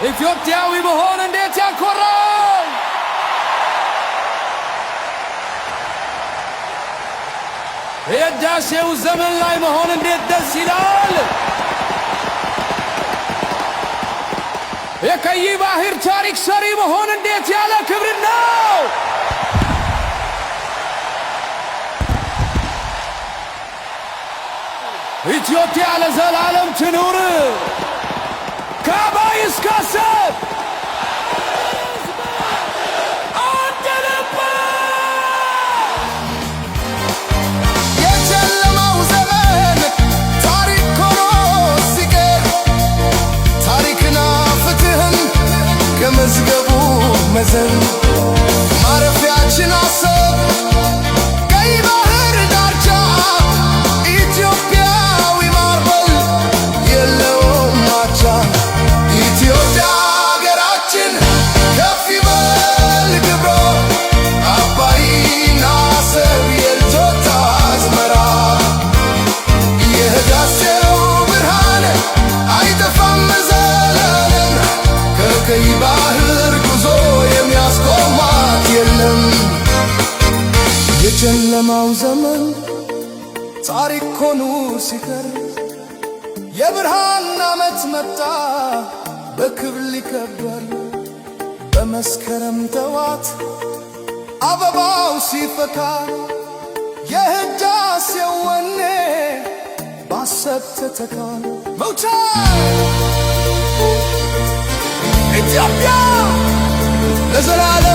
ኢትዮጵያዊ መሆን እንዴት ያኮራል! የሕዳሴው ዘመን ላይ መሆን እንዴት ደስ ይላል! የቀይ ባህር ታሪክ ሰሪ መሆን እንዴት ያለ ክብር ነው! ኢትዮጵያ ለዘላለም ትኑር! ከአባይ እስከ አሰብ አንድ ልብ! የጨለማው ዘመን ታሪክ ሆኖ ሲቀር ታሪክና ፍትህን ከመዝገቡ መዘን ማረፊያችን አሰብ ቀይ ባህር ዳርቻ ኢትዮጵያዊ ማርበል የለውም ማቻ። ኢትዮጵያ ሀገራችን ከፍ ይበል ክብሯ አባይና አሰብ የልጆቿ አዝመራ። የሕዳሴው ብርሃን አይጠፋም ዘላለም ከቀይ ባህር ጉዞ የሚያስቆማት የለም። የጨለማው ዘመን ታሪክ ሆኖ ሲቀር የብርሃን ዓመት መጣ በክብር ሊከበር። በመስከረም ጠዋት አበባው ሲፈካ የሕዳሴው ወኔ ባሰብ ተተካ። መውጫ ኢትዮጵያ ለዘላለም